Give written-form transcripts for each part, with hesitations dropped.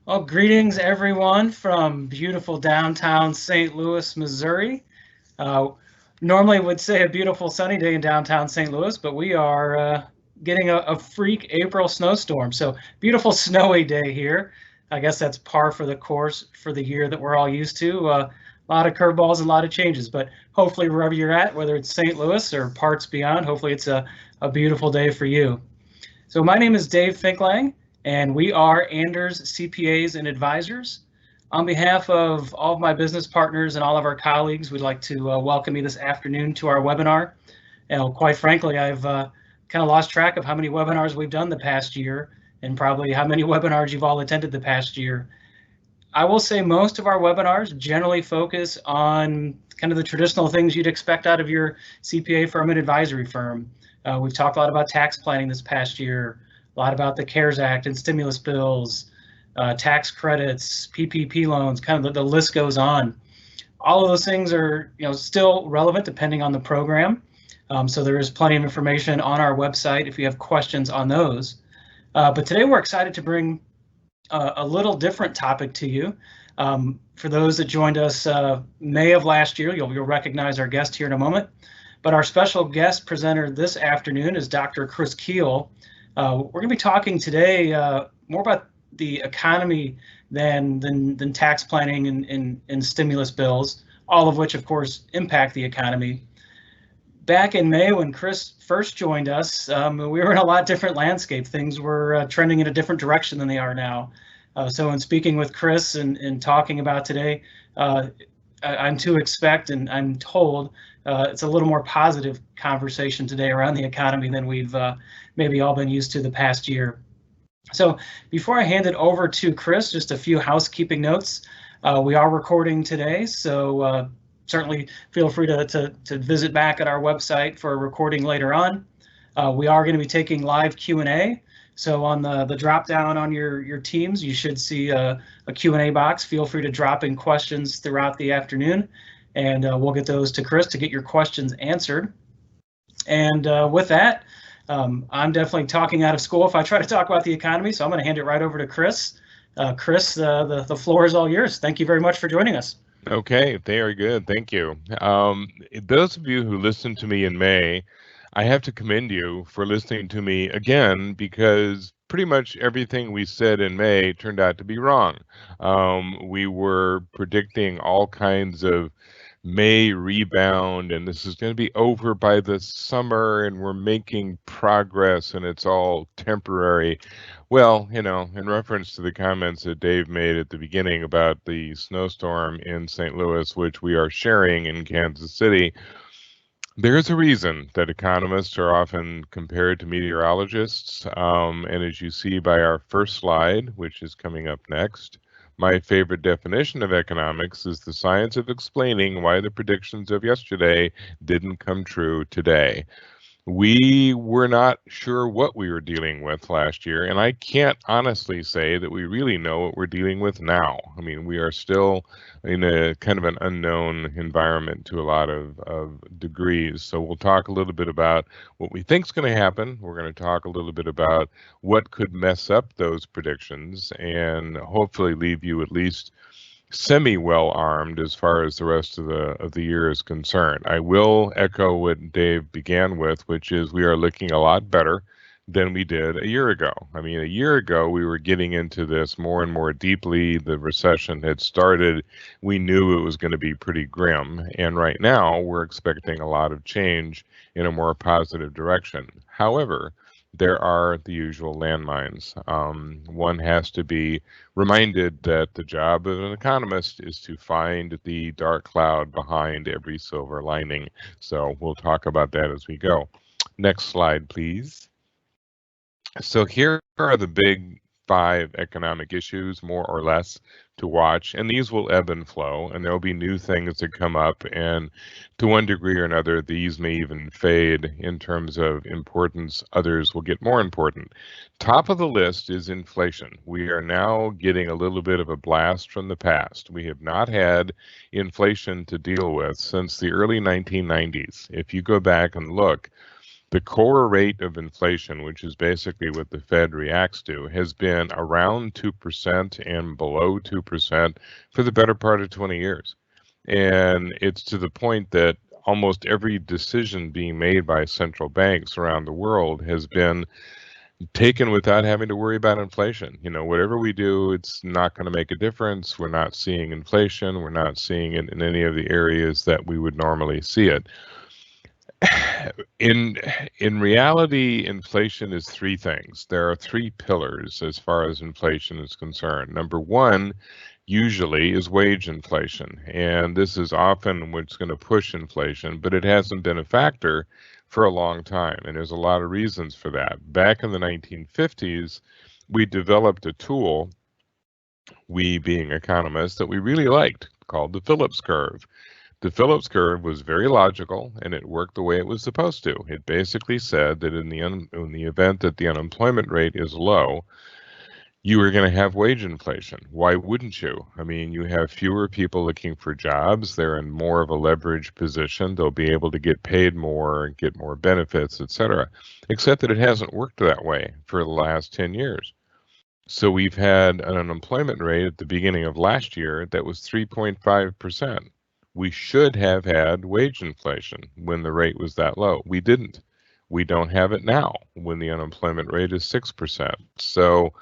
Well, greetings everyone from beautiful downtown St. Louis, Missouri. Uh, Normally would say a beautiful sunny day in downtown St. Louis, but we are getting a freak April snowstorm. So beautiful snowy day here. I guess that's par for the course for the year that we're all used to. A lot of curveballs, a lot of changes, but hopefully wherever you're at, whether it's St. Louis or parts beyond, hopefully it's a beautiful day for you. So my name is Dave Finklang, and we are Anders CPAs and Advisors. On behalf of all of my business partners and all of our colleagues, we'd like to welcome you this afternoon to our webinar. And quite frankly, I've kind of lost track of how many webinars we've done the past year and probably how many webinars you've all attended the past year. I will say most of our webinars generally focus on kind of the traditional things you'd expect out of your CPA firm and advisory firm. We've talked a lot about tax planning this past year, a lot about the CARES Act and stimulus bills, tax credits, PPP loans, kind of the list goes on. All of those things are still relevant depending on the program. So there is plenty of information on our website if you have questions on those. But today we're excited to bring a little different topic to you. For those that joined us May of last year, you'll recognize our guest here in a moment. But our special guest presenter this afternoon is Dr. Chris Kuehl. We're going to be talking today more about the economy than tax planning and stimulus bills, all of which, of course, impact the economy. Back in May, when Chris first joined us, we were in a lot different landscape. Things were trending in a different direction than they are now. So in speaking with Chris and talking about today, I'm to expect, and I'm told, it's a little more positive conversation today around the economy than we've maybe all been used to the past year. So before I hand it over to Chris, just a few housekeeping notes. We are recording today, so certainly feel free to visit back at our website for a recording later on. We are going to be taking live Q&A. So on the drop down on your teams, you should see a Q&A box. Feel free to drop in questions throughout the afternoon, and we'll get those to Chris to get your questions answered. And with that, I'm definitely talking out of school if I try to talk about the economy, so I'm going to hand it right over to Chris. Chris, the floor is all yours. Thank you very much for joining us. Okay, very good. Thank you. Those of you who listened to me in May, I have to commend you for listening to me again, because pretty much everything we said in May turned out to be wrong. We were predicting all kinds of May rebound, and this is going to be over by the summer, and we're making progress, and it's all temporary. Well, in reference to the comments that Dave made at the beginning about the snowstorm in St. Louis, which we are sharing in Kansas City, there's a reason that economists are often compared to meteorologists. And as you see by our first slide, which is coming up next, my favorite definition of economics is the science of explaining why the predictions of yesterday didn't come true today. We were not sure what we were dealing with last year, and I can't honestly say that we really know what we're dealing with now. I mean, we are still in a kind of an unknown environment to a lot of degrees. So we'll talk a little bit about what we think is going to happen. We're going to talk a little bit about what could mess up those predictions, and hopefully leave you at least semi-well armed as far as the rest of the year is concerned. I will echo what Dave began with, which is we are looking a lot better than we did a year ago. I mean, a year ago, we were getting into this more and more deeply. The recession had started. We knew it was going to be pretty grim. And right now, we're expecting a lot of change in a more positive direction. However, there are the usual landmines. One has to be reminded that the job of an economist is to find the dark cloud behind every silver lining. So we'll talk about that as we go. Next slide, please. So here are the big 5 economic issues, more or less, to watch, and these will ebb and flow, and there'll be new things that come up, and to one degree or another, these may even fade in terms of importance. Others will get more important. Top of the list is inflation. We are now getting a little bit of a blast from the past. We have not had inflation to deal with since the early 1990s. If you go back and look, The core rate of inflation, which is basically what the Fed reacts to, has been around 2% and below 2% for the better part of 20 years. And it's to the point that almost every decision being made by central banks around the world has been taken without having to worry about inflation. Whatever we do, it's not going to make a difference. We're not seeing inflation. We're not seeing it in any of the areas that we would normally see it. In reality, inflation is three things. There are three pillars as far as inflation is concerned. Number one, usually, is wage inflation, and this is often what's going to push inflation, but it hasn't been a factor for a long time, and there's a lot of reasons for that. Back in the 1950s, we developed a tool, we being economists, that we really liked, called the Phillips curve. The Phillips curve was very logical, and it worked the way it was supposed to. It basically said that in the event that the unemployment rate is low, you are going to have wage inflation. Why wouldn't you? I mean, you have fewer people looking for jobs. They're in more of a leveraged position. They'll be able to get paid more, get more benefits, etc. Except that it hasn't worked that way for the last 10 years. So we've had an unemployment rate at the beginning of last year that was 3.5%. We should have had wage inflation when the rate was that low. We didn't. We don't have it now when the unemployment rate is 6%. So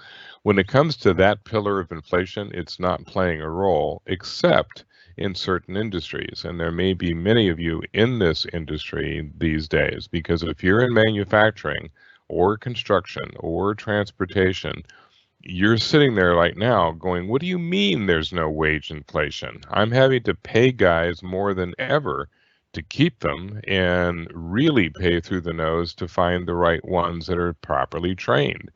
when it comes to that pillar of inflation, it's not playing a role except in certain industries. And there may be many of you in this industry these days, because if you're in manufacturing or construction or transportation, you're sitting there right now going, what do you mean there's no wage inflation? I'm having to pay guys more than ever to keep them and really pay through the nose to find the right ones that are properly trained.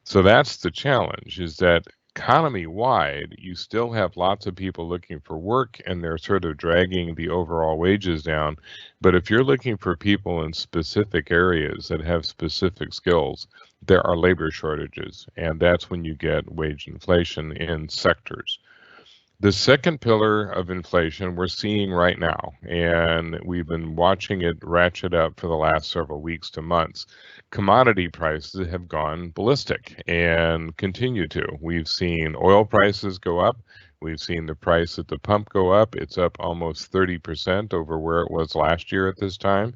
So that's the challenge, is that economy-wide, you still have lots of people looking for work, and they're sort of dragging the overall wages down. But if you're looking for people in specific areas that have specific skills, there are labor shortages, and that's when you get wage inflation in sectors. The second pillar of inflation we're seeing right now, and we've been watching it ratchet up for the last several weeks to months. Commodity prices have gone ballistic and continue to. We've seen oil prices go up. We've seen the price at the pump go up. It's up almost 30% over where it was last year at this time.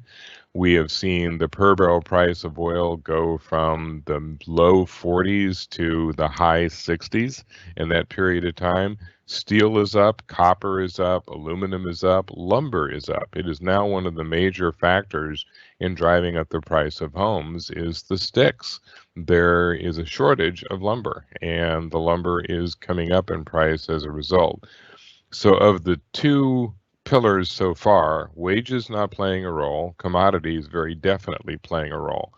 We have seen the per barrel price of oil go from the low 40s to the high 60s in that period of time. Steel is up, copper is up, aluminum is up, lumber is up. It is now one of the major factors in driving up the price of homes is the sticks. There is a shortage of lumber, and the lumber is coming up in price as a result. So of the two pillars so far, wages not playing a role, commodities very definitely playing a role.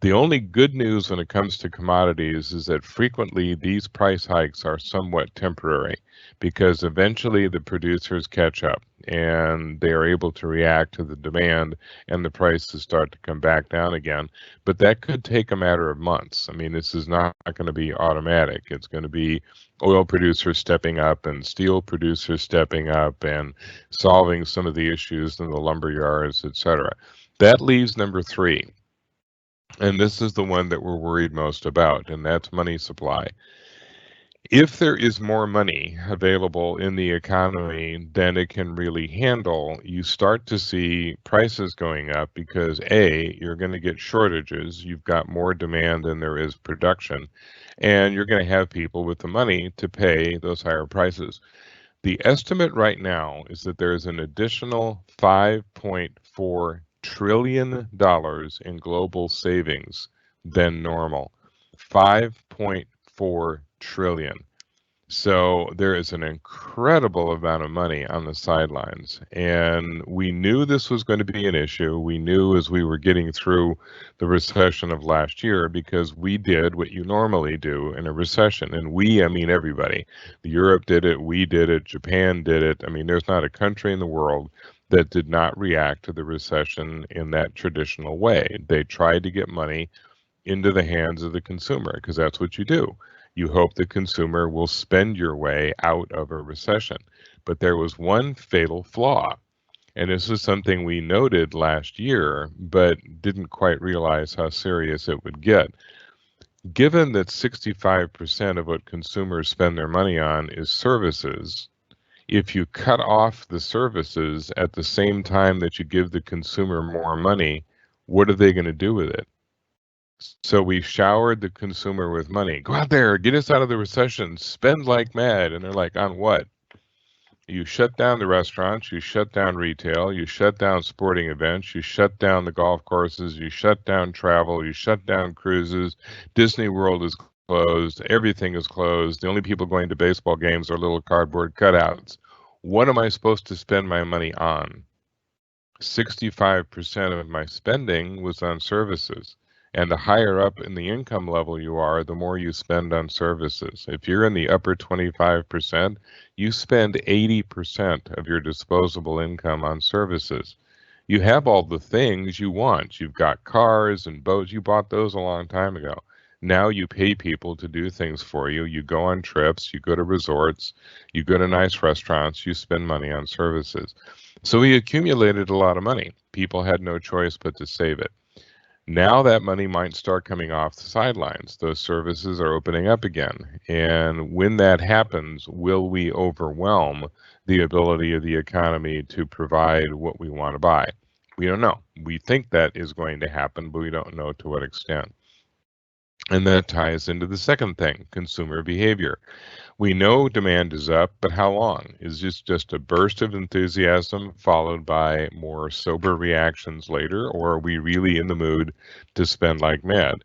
The only good news when it comes to commodities is that frequently these price hikes are somewhat temporary, because eventually the producers catch up and they are able to react to the demand and the prices start to come back down again. But that could take a matter of months. I mean, this is not going to be automatic. It's going to be oil producers stepping up and steel producers stepping up and solving some of the issues in the lumber yards, etc. That leaves number three. And this is the one that we're worried most about, and that's money supply. If there is more money available in the economy than it can really handle, you start to see prices going up because A, you're going to get shortages, you've got more demand than there is production, and you're going to have people with the money to pay those higher prices. The estimate right now is that there's an additional $5.4 trillion in global savings than normal. 5.4 trillion. So there is an incredible amount of money on the sidelines. And we knew this was going to be an issue. We knew as we were getting through the recession of last year, because we did what you normally do in a recession. And we, I mean everybody. Europe did it, we did it, Japan did it. I mean, there's not a country in the world that did not react to the recession in that traditional way. They tried to get money into the hands of the consumer, because that's what you do. You hope the consumer will spend your way out of a recession. But there was one fatal flaw. And this is something we noted last year, but didn't quite realize how serious it would get. Given that 65% of what consumers spend their money on is services, if you cut off the services at the same time that you give the consumer more money, what are they going to do with it? So we showered the consumer with money. Go out there, get us out of the recession, spend like mad. And they're like, on what? You shut down the restaurants, you shut down retail, you shut down sporting events, you shut down the golf courses, you shut down travel, you shut down cruises. Disney World is closed, everything is closed. The only people going to baseball games are little cardboard cutouts. What am I supposed to spend my money on? 65% of my spending was on services. And the higher up in the income level you are, the more you spend on services. If you're in the upper 25%, you spend 80% of your disposable income on services. You have all the things you want. You've got cars and boats. You bought those a long time ago. Now you pay people to do things for you. You go on trips, you go to resorts, you go to nice restaurants, you spend money on services. So we accumulated a lot of money. People had no choice but to save it. Now that money might start coming off the sidelines. Those services are opening up again. And when that happens, will we overwhelm the ability of the economy to provide what we want to buy? We don't know. We think that is going to happen, but we don't know to what extent. And that ties into the second thing, consumer behavior. We know demand is up, but how long? Is this just a burst of enthusiasm followed by more sober reactions later, or are we really in the mood to spend like mad?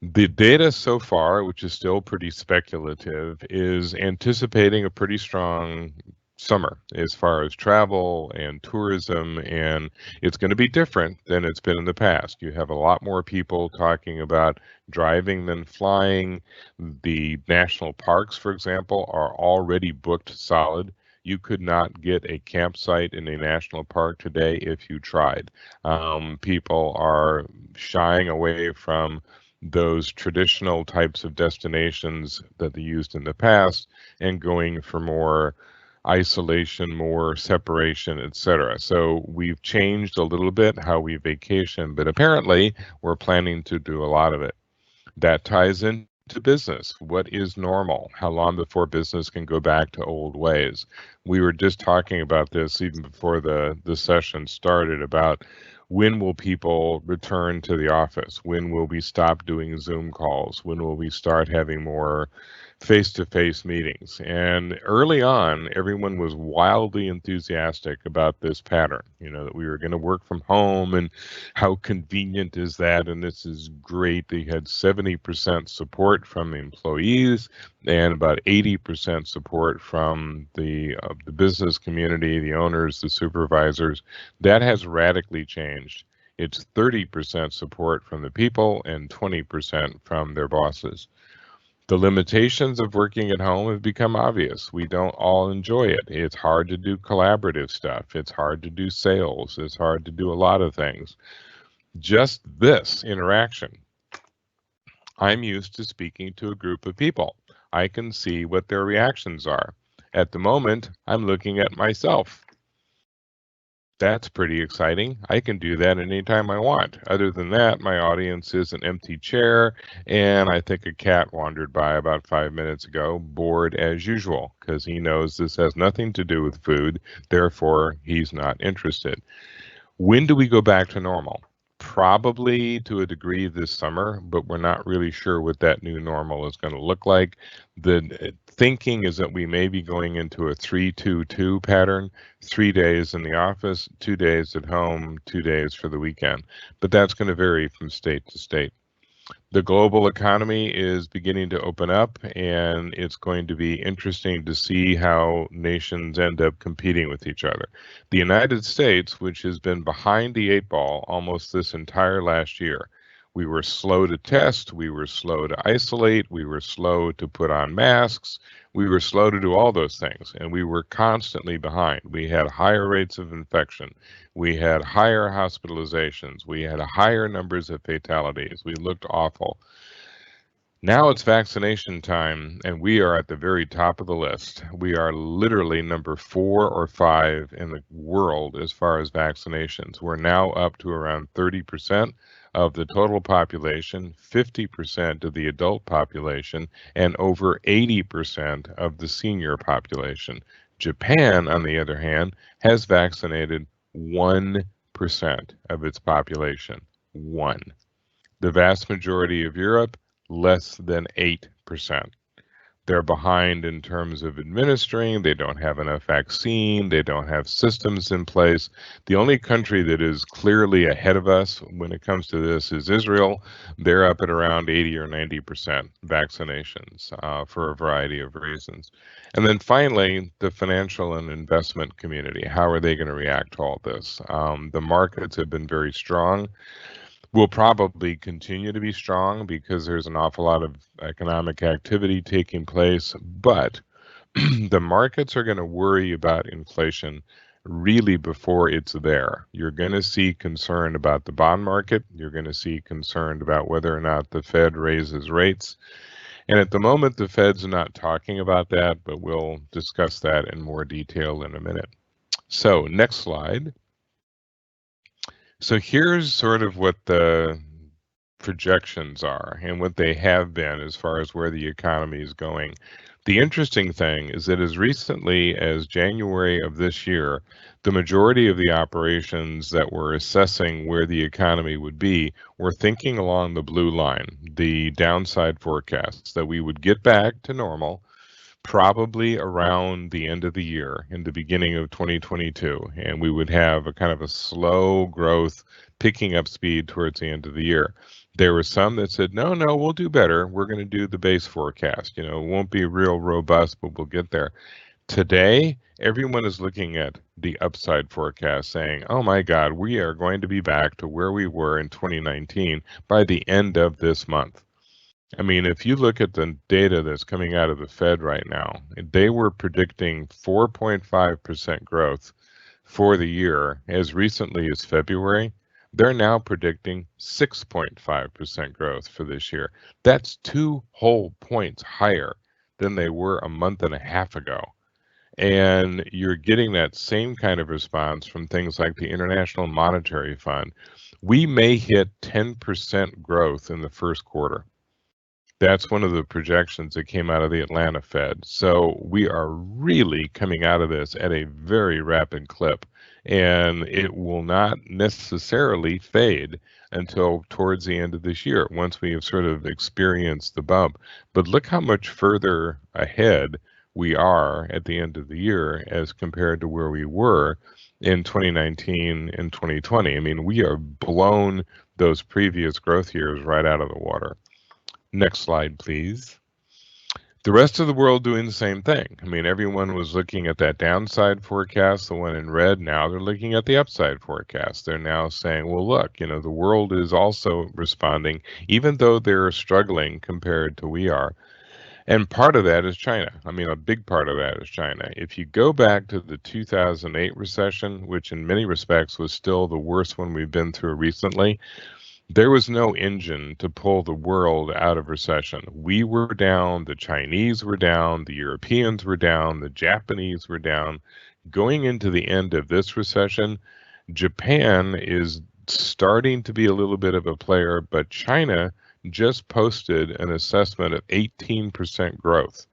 The data so far, which is still pretty speculative, is anticipating a pretty strong summer as far as travel and tourism, and it's going to be different than it's been in the past. You have a lot more people talking about driving than flying. The national parks, for example, are already booked solid. You could not get a campsite in a national park today if you tried. People are shying away from those traditional types of destinations that they used in the past and going for more isolation, more separation, etc. So we've changed a little bit how we vacation, but apparently we're planning to do a lot of it. That ties into business. What is normal? How long before business can go back to old ways? We were just talking about this even before the session started about when will people return to the office? When will we stop doing Zoom calls? When will we start having more face-to-face meetings? And early on, everyone was wildly enthusiastic about this pattern, that we were going to work from home and how convenient is that, and this is great. They had 70% support from the employees and about 80% support from the business community, the owners, the supervisors. That has radically changed. It's 30% support from the people and 20% from their bosses. The limitations of working at home have become obvious. We don't all enjoy it. It's hard to do collaborative stuff. It's hard to do sales. It's hard to do a lot of things. Just this interaction. I'm used to speaking to a group of people. I can see what their reactions are. At the moment, I'm looking at myself. That's pretty exciting. I can do that anytime I want. Other than that, my audience is an empty chair, and I think a cat wandered by about 5 minutes ago, bored as usual, because he knows this has nothing to do with food, therefore he's not interested. When do we go back to normal? Probably to a degree this summer, but we're not really sure what that new normal is going to look like. The thinking is that we may be going into a 3-2-2 pattern, 3 days in the office, 2 days at home, 2 days for the weekend. But that's going to vary from state to state. The global economy is beginning to open up, and it's going to be interesting to see how nations end up competing with each other. The United States, which has been behind the 8 ball almost this entire last year, we were slow to test, we were slow to isolate, we were slow to put on masks, we were slow to do all those things, and we were constantly behind. We had higher rates of infection, we had higher hospitalizations, we had higher numbers of fatalities, we looked awful. Now it's vaccination time, and we are at the very top of the list. We are literally number 4 or 5 in the world as far as vaccinations. We're now up to around 30% of the total population, 50% of the adult population, and over 80% of the senior population. Japan, on the other hand, has vaccinated 1% of its population. 1. The vast majority of Europe, less than 8%. They're behind in terms of administering. They don't have enough vaccine. They don't have systems in place. The only country that is clearly ahead of us when it comes to this is Israel. They're up at around 80 or 90% vaccinations for a variety of reasons. And then finally, the financial and investment community. How are they going to react to all this? The markets have been very strong. Will probably continue to be strong because there's an awful lot of economic activity taking place, but the markets are going to worry about inflation really before it's there. You're going to see concern about the bond market. You're going to see concern about whether or not the Fed raises rates. And at the moment, the Fed's not talking about that, but we'll discuss that in more detail in a minute. So next slide. So here's sort of what the projections are and what they have been as far as where the economy is going. The interesting thing is that as recently as January of this year, the majority of the operations that were assessing where the economy would be were thinking along the blue line, the downside forecasts, that we would get back to normal probably around the end of the year, in the beginning of 2022, and we would have a kind of a slow growth picking up speed towards the end of the year. There were some that said, no, we'll do better. We're going to do the base forecast. It won't be real robust, but we'll get there. Today, everyone is looking at the upside forecast saying, oh my God, we are going to be back to where we were in 2019 by the end of this month. I mean, if you look at the data that's coming out of the Fed right now, they were predicting 4.5% growth for the year as recently as February. They're now predicting 6.5% growth for this year. That's 2 whole points higher than they were a month and a half ago. And you're getting that same kind of response from things like the International Monetary Fund. We may hit 10% growth in the first quarter. That's one of the projections that came out of the Atlanta Fed. So we are really coming out of this at a very rapid clip, and it will not necessarily fade until towards the end of this year, once we have sort of experienced the bump. But look how much further ahead we are at the end of the year as compared to where we were in 2019 and 2020. I mean, we are blown those previous growth years right out of the water. Next slide, please. The rest of the world doing the same thing. I mean, everyone was looking at that downside forecast, the one in red. Now they're looking at the upside forecast. They're now saying, well, look, the world is also responding, even though they're struggling compared to we are. And part of that is China. I mean, a big part of that is China. If you go back to the 2008 recession, which in many respects was still the worst one we've been through recently, there was no engine to pull the world out of recession. We were down, the Chinese were down, the Europeans were down, the Japanese were down. Going into the end of this recession, Japan is starting to be a little bit of a player, but China just posted an assessment of 18% growth.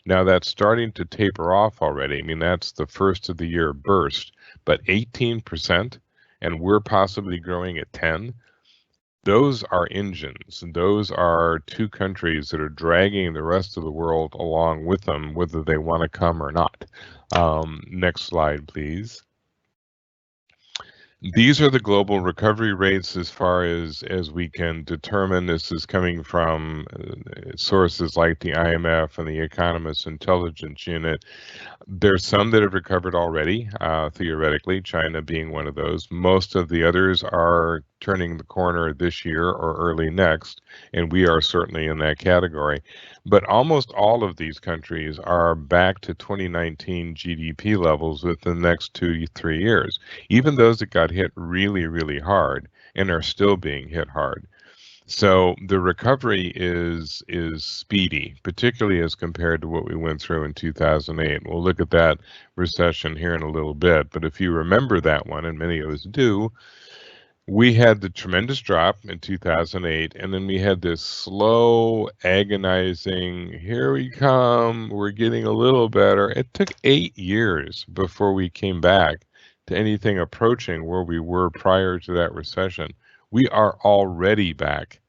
Now that's starting to taper off already. I mean, that's the first of the year burst, but 18%, and we're possibly growing at 10%. Those are engines. Those are 2 countries that are dragging the rest of the world along with them, whether they want to come or not. Next slide, please. These are the global recovery rates as far as we can determine. This is coming from sources like the IMF and the Economist Intelligence Unit. There's some that have recovered already, theoretically, China being one of those. Most of the others are turning the corner this year or early next, and we are certainly in that category. But almost all of these countries are back to 2019 GDP levels within the next 2 to 3 years, even those that got hit really, really hard and are still being hit hard. So the recovery is speedy, particularly as compared to what we went through in 2008. We'll look at that recession here in a little bit, but if you remember that one, and many of us do, we had the tremendous drop in 2008, and then we had this slow, agonizing, here we come, we're getting a little better. It took 8 years before we came back to anything approaching where we were prior to that recession. We are already back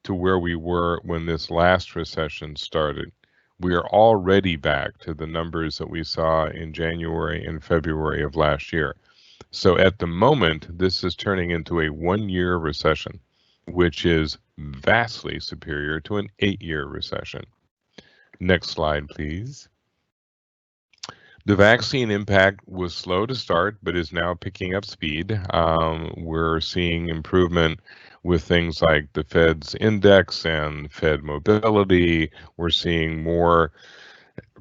to where we were when this last recession started. We are already back to the numbers that we saw in January and February of last year. So at the moment, this is turning into a 1-year recession, which is vastly superior to an 8-year recession. Next slide, please. The vaccine impact was slow to start, but is now picking up speed. We're seeing improvement with things like the Fed's index and Fed mobility. We're seeing more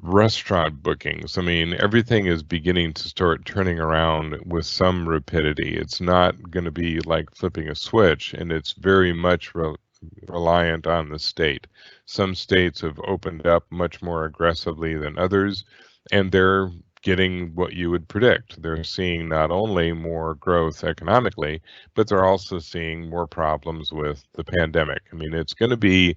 restaurant bookings. I mean, everything is beginning to start turning around with some rapidity. It's not going to be like flipping a switch, and it's very much reliant on the state. Some states have opened up much more aggressively than others, and they're getting what you would predict. They're seeing not only more growth economically, but they're also seeing more problems with the pandemic. I mean, it's going to be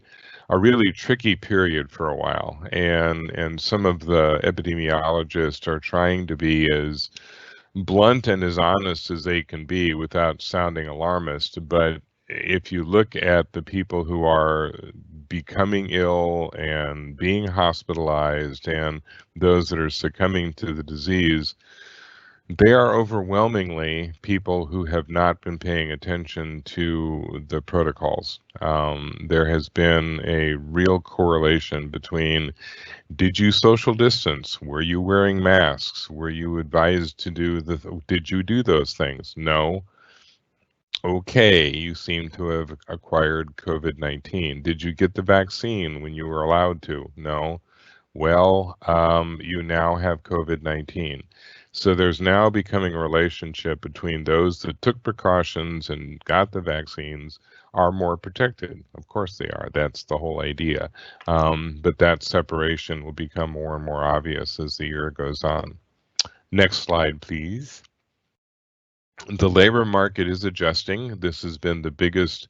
a really tricky period for a while, and some of the epidemiologists are trying to be as blunt and as honest as they can be without sounding alarmist. But if you look at the people who are becoming ill and being hospitalized and those that are succumbing to the disease, they are overwhelmingly people who have not been paying attention to the protocols. There has been a real correlation between, did you social distance? Were you wearing masks? Were you advised to do did you do those things? No. Okay, you seem to have acquired COVID-19. Did you get the vaccine when you were allowed to? No. Well, you now have COVID-19. So there's now becoming a relationship between those that took precautions and got the vaccines are more protected. Of course they are. That's the whole idea. But that separation will become more and more obvious as the year goes on. Next slide, please. The labor market is adjusting. This has been the biggest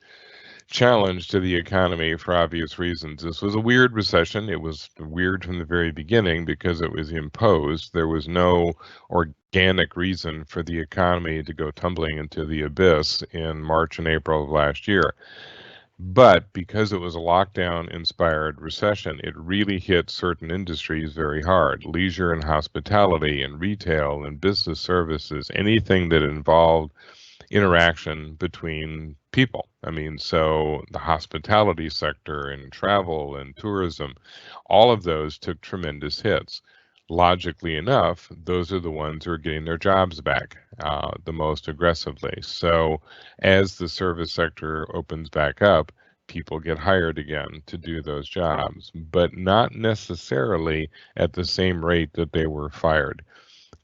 challenge to the economy for obvious reasons. This was a weird recession. It was weird from the very beginning because it was imposed. There was no organic reason for the economy to go tumbling into the abyss in March and April of last year. But because it was a lockdown-inspired recession, it really hit certain industries very hard. Leisure and hospitality and retail and business services, anything that involved interaction between people. I mean, so the hospitality sector and travel and tourism, all of those took tremendous hits. Logically enough, those are the ones who are getting their jobs back the most aggressively. So as the service sector opens back up, people get hired again to do those jobs, but not necessarily at the same rate that they were fired.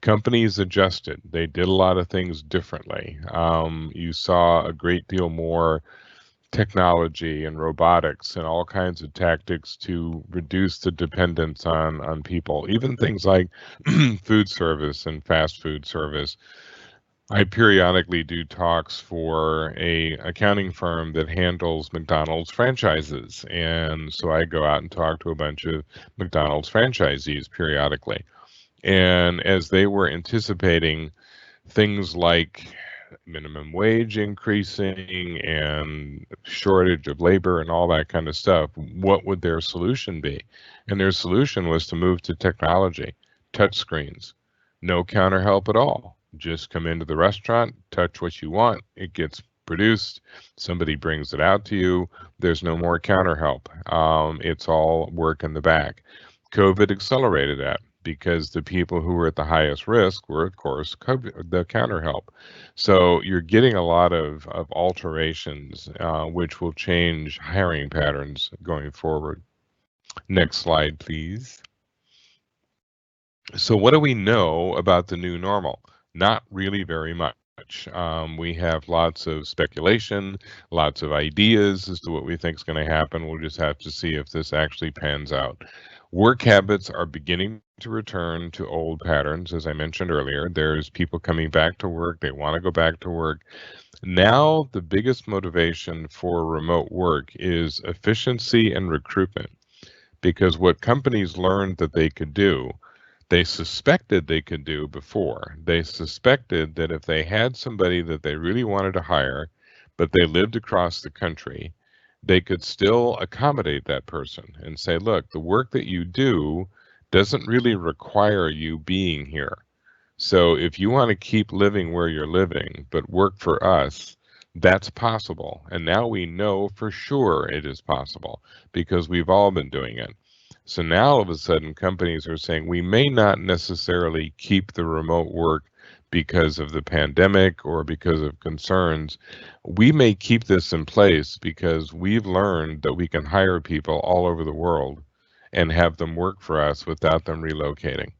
Companies adjusted. They did a lot of things differently. You saw a great deal more technology and robotics and all kinds of tactics to reduce the dependence on people. Even things like food service and fast food service. I periodically do talks for a accounting firm that handles McDonald's franchises, and so I go out and talk to a bunch of McDonald's franchisees periodically. And as they were anticipating things like minimum wage increasing and shortage of labor and all that kind of stuff, what would their solution be? And their solution was to move to technology, touch screens, no counter help at all. Just come into the restaurant, touch what you want, it gets produced, somebody brings it out to you, there's no more counter help. It's all work in the back. COVID accelerated that because the people who were at the highest risk were, of course, the counter help. So you're getting a lot of alterations, which will change hiring patterns going forward. Next slide, please. So what do we know about the new normal? Not really very much. much. We have lots of speculation, lots of ideas as to what we think is going to happen. We'll just have to see if this actually pans out. Work habits are beginning to return to old patterns, as I mentioned earlier. There's people coming back to work. They want to go back to work. Now, the biggest motivation for remote work is efficiency and recruitment, because what companies learned that they could do, they suspected they could do before. They suspected that if they had somebody that they really wanted to hire, but they lived across the country, they could still accommodate that person and say, look, the work that you do doesn't really require you being here. So if you want to keep living where you're living, but work for us, that's possible. And now we know for sure it is possible because we've all been doing it. So now all of a sudden companies are saying we may not necessarily keep the remote work because of the pandemic or because of concerns. We may keep this in place because we've learned that we can hire people all over the world and have them work for us without them relocating.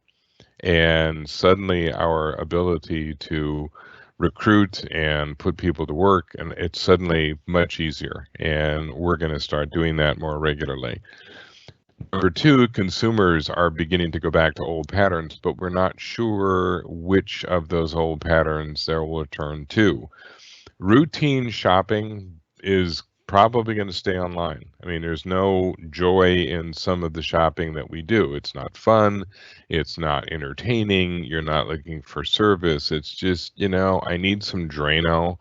And suddenly our ability to recruit and put people to work, and it's suddenly much easier. And we're going to start doing that more regularly. Number two, consumers are beginning to go back to old patterns, but we're not sure which of those old patterns they will return to. Routine shopping is probably going to stay online. I mean, there's no joy in some of the shopping that we do. It's not fun. It's not entertaining. You're not looking for service. It's just, I need some Drano.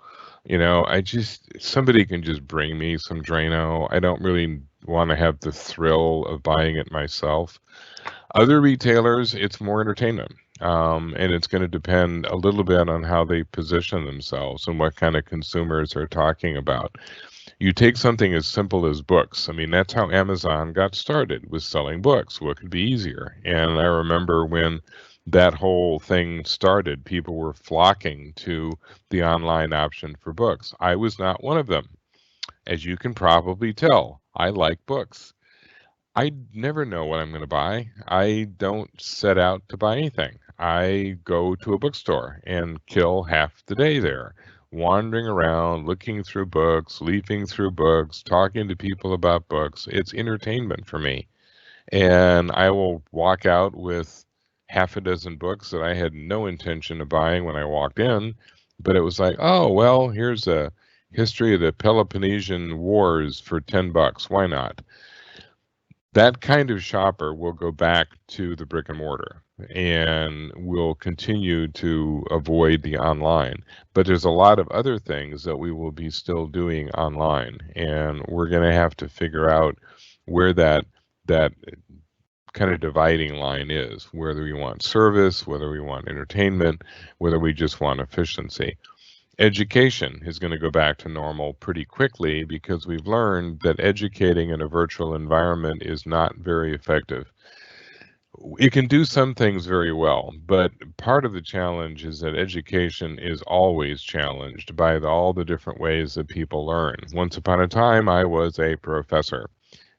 Somebody can just bring me some Drano. I don't really want to have the thrill of buying it myself. Other retailers, it's more entertainment. And it's going to depend a little bit on how they position themselves and what kind of consumers are talking about. You take something as simple as books. I mean, that's how Amazon got started, was selling books. What could be easier? And I remember when that whole thing started, people were flocking to the online option for books. I was not one of them. As you can probably tell, I like books. I never know what I'm going to buy. I don't set out to buy anything. I go to a bookstore and kill half the day there, wandering around, looking through books, leafing through books, talking to people about books. It's entertainment for me. And I will walk out with half a dozen books that I had no intention of buying when I walked in, but it was like, oh, well, here's a history of the Peloponnesian Wars for $10. Why not? That kind of shopper will go back to the brick and mortar and will continue to avoid the online. But there's a lot of other things that we will be still doing online, and we're going to have to figure out where that kind of dividing line is, whether we want service, whether we want entertainment, whether we just want efficiency. Education is going to go back to normal pretty quickly because we've learned that educating in a virtual environment is not very effective. It can do some things very well, but part of the challenge is that education is always challenged by all the different ways that people learn. Once upon a time, I was a professor,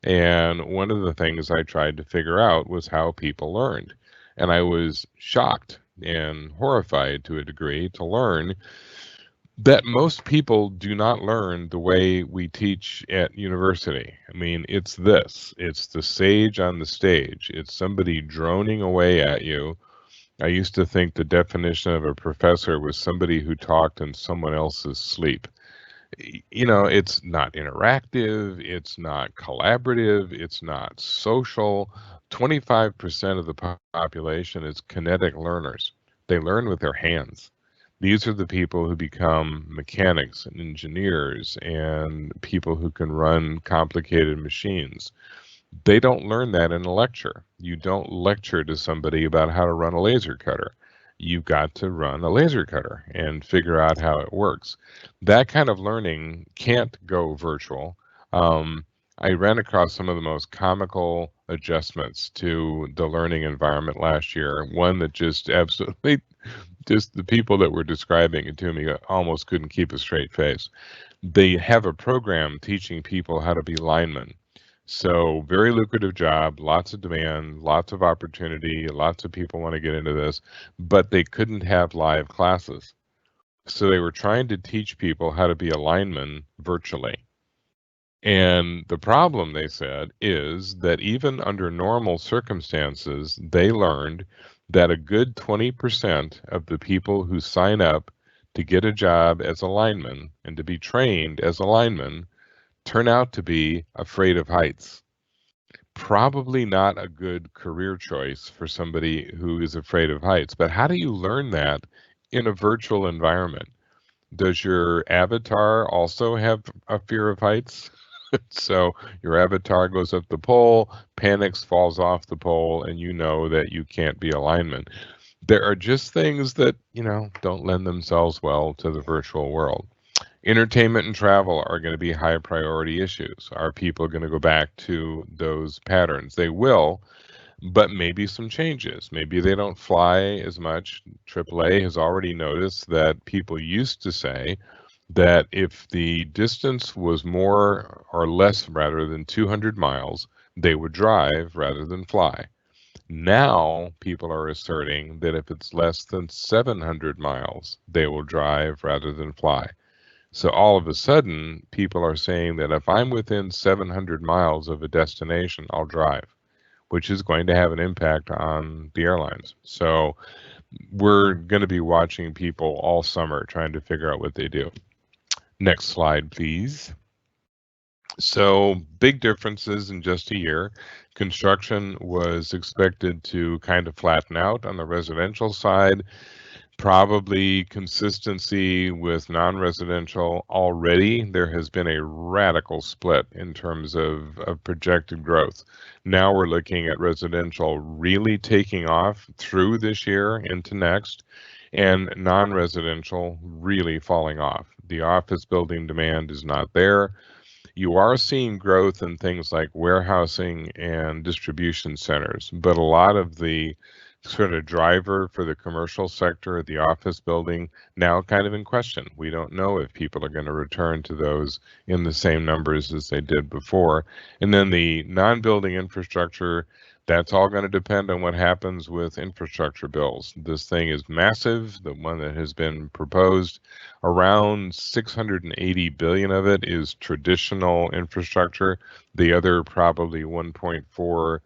and one of the things I tried to figure out was how people learned. And I was shocked and horrified to a degree to learn that most people do not learn the way we teach at university. I mean, it's the sage on the stage. It's somebody droning away at you. I used to think the definition of a professor was somebody who talked in someone else's sleep. It's not interactive, it's not collaborative, it's not social. 25% of the population is kinetic learners. They learn with their hands. These are the people who become mechanics and engineers and people who can run complicated machines. They don't learn that in a lecture. You don't lecture to somebody about how to run a laser cutter. You've got to run a laser cutter and figure out how it works. That kind of learning can't go virtual. I ran across some of the most comical adjustments to the learning environment last year. One that just absolutely, just the people that were describing it to me almost couldn't keep a straight face. They have a program teaching people how to be linemen. So very lucrative job, lots of demand, lots of opportunity, lots of people want to get into this, but they couldn't have live classes. So they were trying to teach people how to be a lineman virtually. And the problem, they said, is that even under normal circumstances, they learned that a good 20% of the people who sign up to get a job as a lineman and to be trained as a lineman turn out to be afraid of heights. Probably not a good career choice for somebody who is afraid of heights. But how do you learn that in a virtual environment? Does your avatar also have a fear of heights? So your avatar goes up the pole, panics, falls off the pole, and you know that you can't be a lineman. There are just things that, don't lend themselves well to the virtual world. Entertainment and travel are going to be high priority issues. Are people going to go back to those patterns? They will, but maybe some changes. Maybe they don't fly as much. AAA has already noticed that people used to say that if the distance was more or less rather than 200 miles, they would drive rather than fly. Now people are asserting that if it's less than 700 miles, they will drive rather than fly. So all of a sudden, people are saying that if I'm within 700 miles of a destination, I'll drive, which is going to have an impact on the airlines. So we're going to be watching people all summer trying to figure out what they do. Next slide, please. So big differences in just a year. Construction was expected to kind of flatten out on the residential side. Probably consistency with non-residential. Already there has been a radical split in terms of projected growth. Now we're looking at residential really taking off through this year into next, and non-residential really falling off. The office building demand is not there. You are seeing growth in things like warehousing and distribution centers, but a lot of the sort of driver for the commercial sector, the office building, now kind of in question. We don't know if people are going to return to those in the same numbers as they did before. And then the non-building infrastructure, that's all going to depend on what happens with infrastructure bills. This thing is massive. The one that has been proposed, around 680 billion of it is traditional infrastructure. The other probably 1.4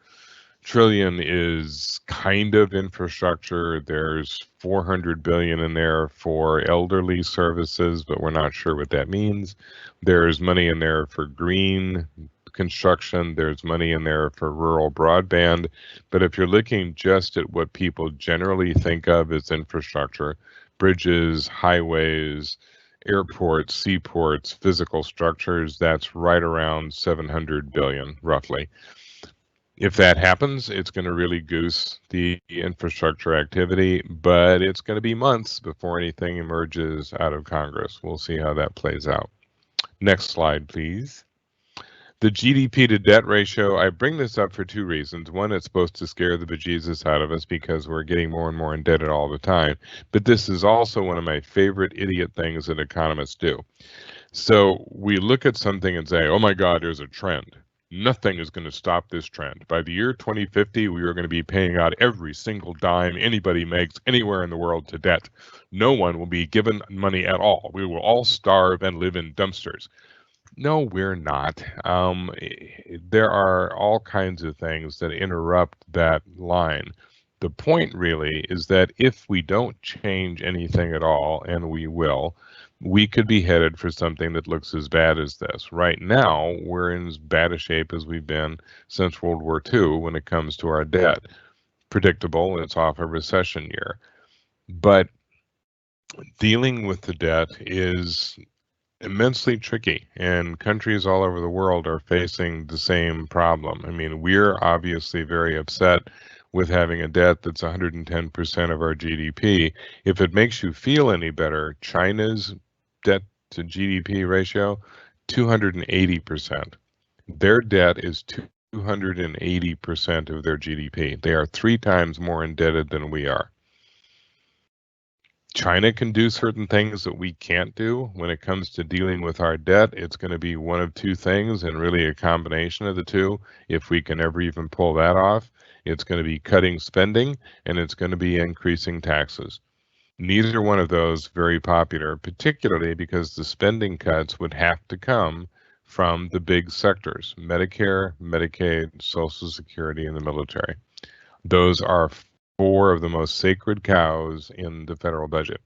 trillion is kind of infrastructure. There's 400 billion in there for elderly services, but we're not sure what that means. There's money in there for green construction. There's money in there for rural broadband. But if you're looking just at what people generally think of as infrastructure, bridges, highways, airports, seaports, physical structures, that's right around 700 billion, roughly. If that happens, it's going to really goose the infrastructure activity, but it's going to be months before anything emerges out of Congress. We'll see how that plays out. Next slide, please. The GDP to debt ratio, I bring this up for two reasons. One, it's supposed to scare the bejesus out of us because we're getting more and more indebted all the time. But this is also one of my favorite idiot things that economists do. So we look at something and say, oh my God, there's a trend. Nothing is going to stop this trend. By the year 2050, we are going to be paying out every single dime anybody makes anywhere in the world to debt. No one will be given money at all. We will all starve and live in dumpsters. No, we're not. There are all kinds of things that interrupt that line. The point really is that if we don't change anything at all, and we will, we could be headed for something that looks as bad as this. Right now, we're in as bad a shape as we've been since World War II when it comes to our debt. Predictable, it's off a recession year. But dealing with the debt is immensely tricky, and countries all over the world are facing the same problem. I mean, we're obviously very upset with having a debt that's 110% of our GDP. If it makes you feel any better, China's debt to GDP ratio, 280%. Their debt is 280% of their GDP. They are 3 times more indebted than we are. China can do certain things that we can't do. When it comes to dealing with our debt, it's going to be one of two things, and really a combination of the two. If we can ever even pull that off, it's going to be cutting spending, and it's going to be increasing taxes. Neither one of those very popular, particularly because the spending cuts would have to come from the big sectors: Medicare, Medicaid, Social Security, and the military. Those are four of the most sacred cows in the federal budget.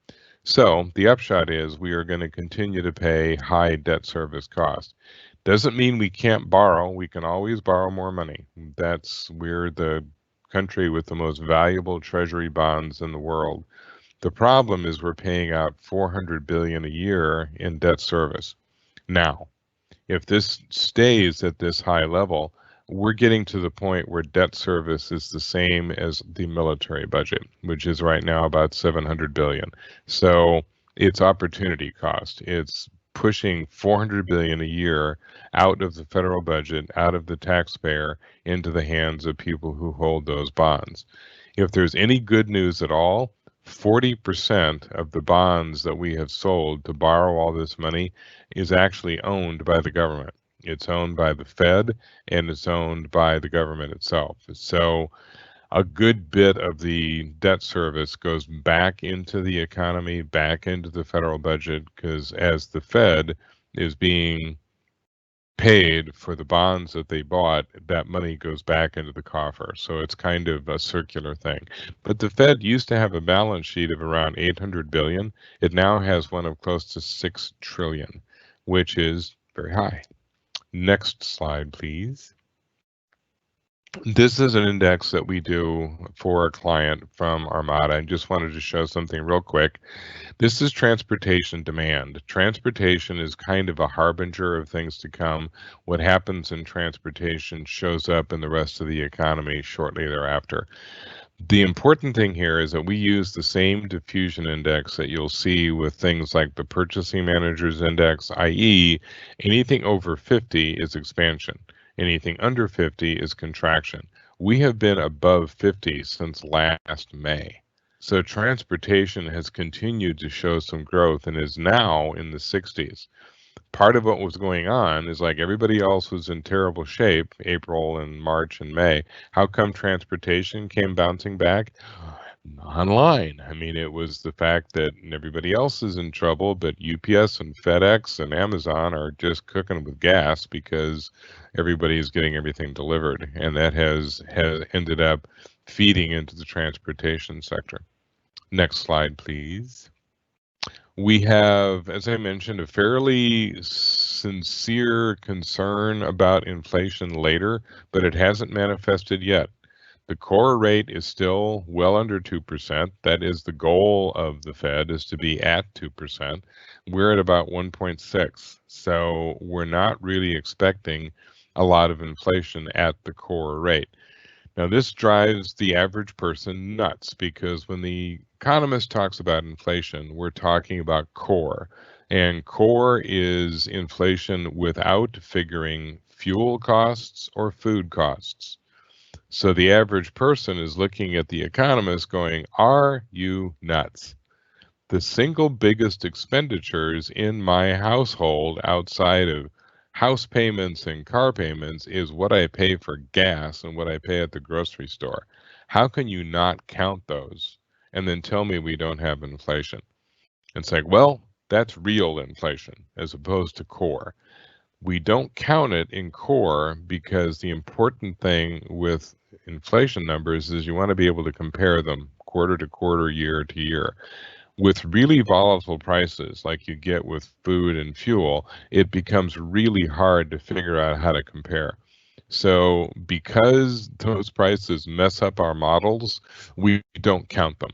So the upshot is we are going to continue to pay high debt service costs. Doesn't mean we can't borrow. We can always borrow more money. We're the country with the most valuable treasury bonds in the world. The problem is we're paying out $400 billion a year in debt service. Now, if this stays at this high level, we're getting to the point where debt service is the same as the military budget, which is right now about $700 billion. So it's opportunity cost. It's pushing $400 billion a year out of the federal budget, out of the taxpayer, into the hands of people who hold those bonds. If there's any good news at all, 40% of the bonds that we have sold to borrow all this money is actually owned by the government. It's owned by the Fed, and it's owned by the government itself. So a good bit of the debt service goes back into the economy, back into the federal budget, because as the Fed is being paid for the bonds that they bought, that money goes back into the coffer. So it's kind of a circular thing. But the Fed used to have a balance sheet of around 800 billion. It now has one of close to 6 trillion, which is very high. Next slide, please. This is an index that we do for a client from Armada. I just wanted to show something real quick. This is transportation demand. Transportation is kind of a harbinger of things to come. What happens in transportation shows up in the rest of the economy shortly thereafter. The important thing here is that we use the same diffusion index that you'll see with things like the Purchasing Managers Index, i.e., anything over 50 is expansion. Anything under 50 is contraction. We have been above 50 since last May. So transportation has continued to show some growth and is now in the 60s. Part of what was going on is like everybody else was in terrible shape, April and March and May. How come transportation came bouncing back? Online. I mean, it was the fact that everybody else is in trouble, but UPS and FedEx and Amazon are just cooking with gas because everybody is getting everything delivered. And that has ended up feeding into the transportation sector. Next slide, please. We have, as I mentioned, a fairly sincere concern about inflation later, but it hasn't manifested yet. The core rate is still well under 2%. That is the goal of the Fed, is to be at 2%. We're at about 1.6. So we're not really expecting a lot of inflation at the core rate. Now, this drives the average person nuts because when the economist talks about inflation, we're talking about core. And core is inflation without figuring fuel costs or food costs. So the average person is looking at the economist going, are you nuts? The single biggest expenditures in my household outside of house payments and car payments is what I pay for gas and what I pay at the grocery store. How can you not count those and then tell me we don't have inflation? It's like, well, that's real inflation as opposed to core. We don't count it in core because the important thing with inflation numbers is you want to be able to compare them quarter to quarter, year to year. With really volatile prices like you get with food and fuel, it becomes really hard to figure out how to compare. So because those prices mess up our models, we don't count them.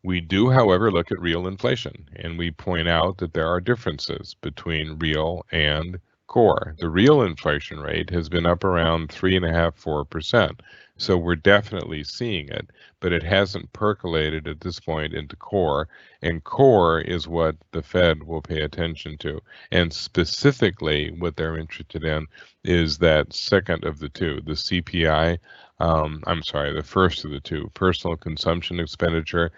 We do, however, look at real inflation, and we point out that there are differences between real and core. The real inflation rate has been up around 3.5%, 4%. So we're definitely seeing it, but it hasn't percolated at this point into core, and core is what the Fed will pay attention to. And specifically, what they're interested in is that second of the two, the CPI. The first of the two, personal consumption expenditure.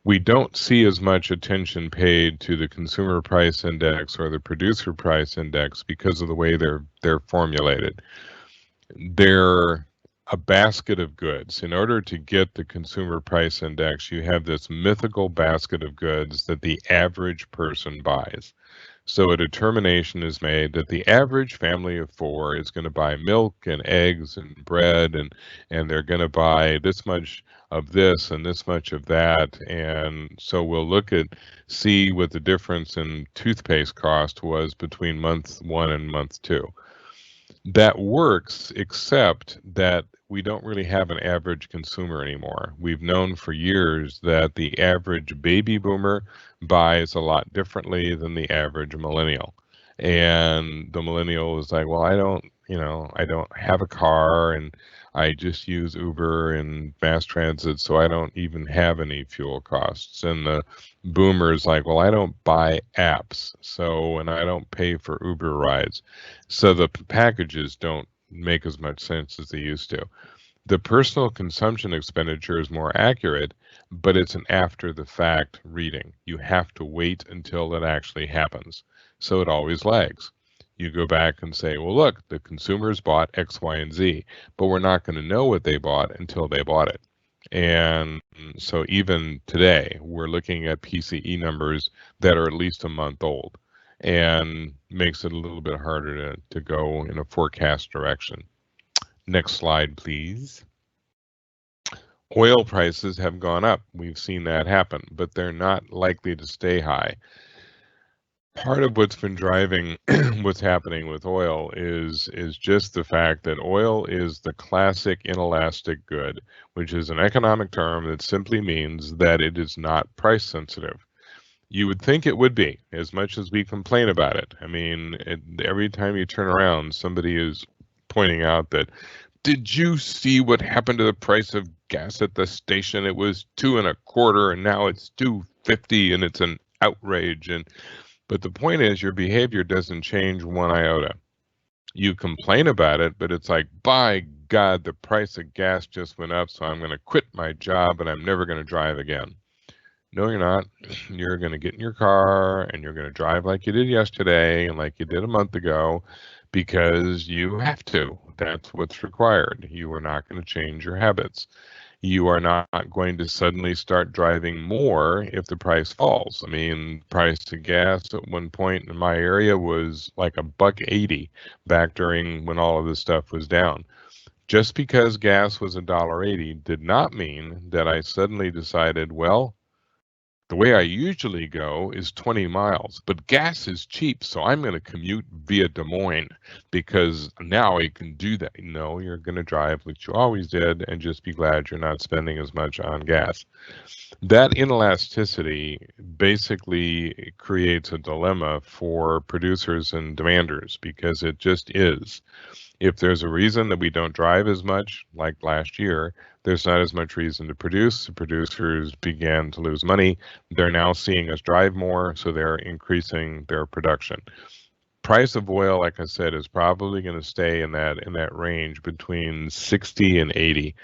We don't see as much attention paid to the consumer price index or the producer price index because of the way they're formulated. They're a basket of goods. In order to get the consumer price index, you have this mythical basket of goods that the average person buys. So a determination is made that the average family of four is going to buy milk and eggs and bread, and they're going to buy this much of this and this much of that. And so we'll see what the difference in toothpaste cost was between month 1 and month 2. That works, except that we don't really have an average consumer anymore. We've known for years that the average baby boomer buys a lot differently than the average millennial. And the millennial is like, well, I don't have a car, and I just use Uber and mass transit, so I don't even have any fuel costs. And the boomer is like, well, I don't buy apps, and I don't pay for Uber rides. So the packages don't make as much sense as they used to. The personal consumption expenditure is more accurate, but it's an after the fact reading. You have to wait until it actually happens. So it always lags. You go back and say, well, look, the consumers bought X, Y, and Z, but we're not going to know what they bought until they bought it. And so even today, we're looking at PCE numbers that are at least a month old, and makes it a little bit harder to go in a forecast direction. Next slide, please. Oil prices have gone up. We've seen that happen, but they're not likely to stay high. Part of what's been driving what's happening with oil is just the fact that oil is the classic inelastic good, which is an economic term that simply means that it is not price sensitive. You would think it would be, as much as we complain about it. I mean, every time you turn around, somebody is pointing out that, did you see what happened to the price of gas at the station? It was $2.25, and now it's $2.50, and it's an outrage. But the point is, your behavior doesn't change one iota. You complain about it, but it's like, by God, the price of gas just went up, so I'm going to quit my job and I'm never going to drive again. No, you're not. You're going to get in your car and you're going to drive like you did yesterday and like you did a month ago, because you have to. That's what's required. You are not going to change your habits. You are not going to suddenly start driving more if the price falls. I mean, price of gas at one point in my area was like $1.80 back during when all of this stuff was down. Just because gas was $1.80 did not mean that I suddenly decided, well, the way I usually go is 20 miles, but gas is cheap, so I'm going to commute via Des Moines because now I can do that. No, you're going to drive like you always did and just be glad you're not spending as much on gas. That inelasticity basically creates a dilemma for producers and demanders, because it just is. If there's a reason that we don't drive as much, like last year, there's not as much reason to produce. The producers began to lose money. They're now seeing us drive more, so they're increasing their production. Price of oil, like I said, is probably going to stay in that range between 60 and 80.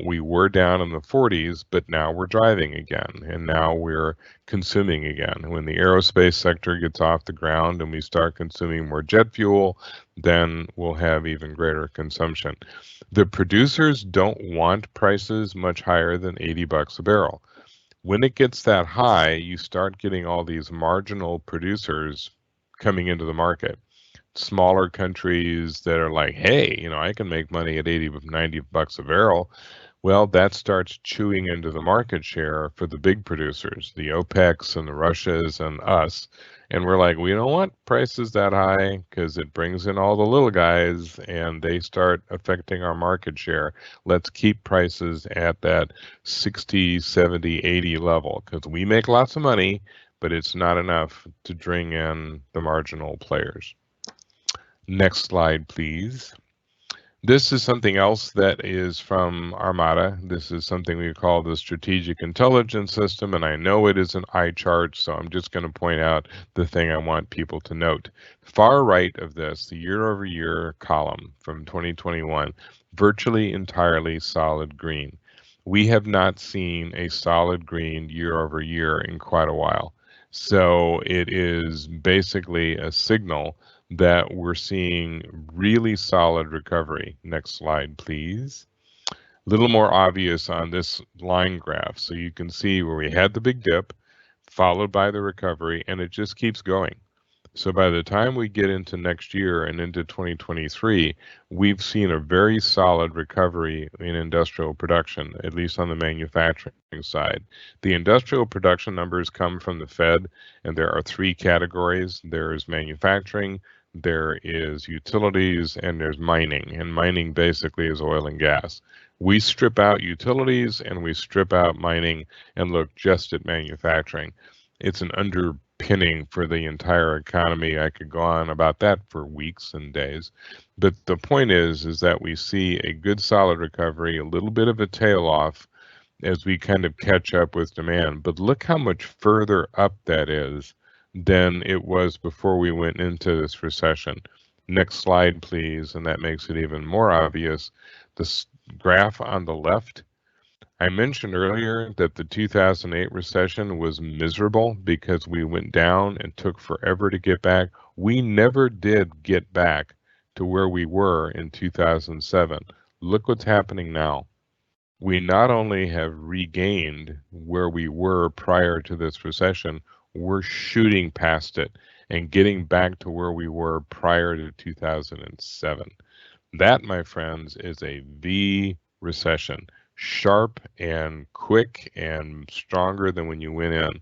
We were down in the 40s, but now we're driving again, and now we're consuming again. When the aerospace sector gets off the ground and we start consuming more jet fuel, then we'll have even greater consumption. The producers don't want prices much higher than $80 a barrel. When it gets that high, you start getting all these marginal producers coming into the market. Smaller countries that are like, hey, I can make money at 80, 90 bucks a barrel. Well, that starts chewing into the market share for the big producers, the OPECs and the Russias and us. And we're like, we don't want prices that high because it brings in all the little guys and they start affecting our market share. Let's keep prices at that 60, 70, 80 level because we make lots of money, but it's not enough to bring in the marginal players. Next slide, please. This is something else that is from Armada. This is something we call the Strategic Intelligence System, and I know it is an eye chart, so I'm just going to point out the thing I want people to note. Far right of this, the year-over-year column from 2021, virtually entirely solid green. We have not seen a solid green year-over-year in quite a while. So it is basically a signal that we're seeing really solid recovery. Next slide, please. A little more obvious on this line graph. So you can see where we had the big dip, followed by the recovery, and it just keeps going. So by the time we get into next year and into 2023, we've seen a very solid recovery in industrial production, at least on the manufacturing side. The industrial production numbers come from the Fed, and there are three categories. There is manufacturing, there is utilities, and there's mining. And mining basically is oil and gas. We strip out utilities and we strip out mining and look just at manufacturing. It's an underpinning for the entire economy. I could go on about that for weeks and days. But the point is that we see a good solid recovery, a little bit of a tail off as we kind of catch up with demand. But look how much further up that is than it was before we went into this recession. Next slide, please. And that makes it even more obvious. This graph on the left, I mentioned earlier that the 2008 recession was miserable because we went down and took forever to get back. We never did get back to where we were in 2007. Look what's happening now. We not only have regained where we were prior to this recession, we're shooting past it and getting back to where we were prior to 2007. That, my friends, is a V recession. Sharp and quick and stronger than when you went in.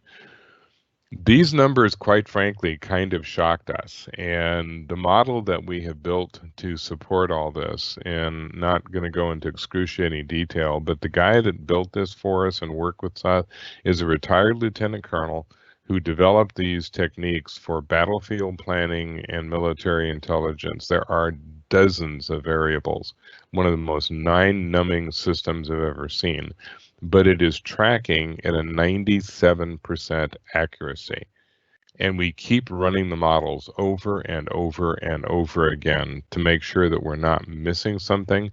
These numbers, quite frankly, kind of shocked us. And the model that we have built to support all this, and not going to go into excruciating detail, but the guy that built this for us and worked with us is a retired lieutenant colonel who developed these techniques for battlefield planning and military intelligence. There are dozens of variables, one of the most mind-numbing systems I've ever seen, but it is tracking at a 97% accuracy. And we keep running the models over and over and over again to make sure that we're not missing something.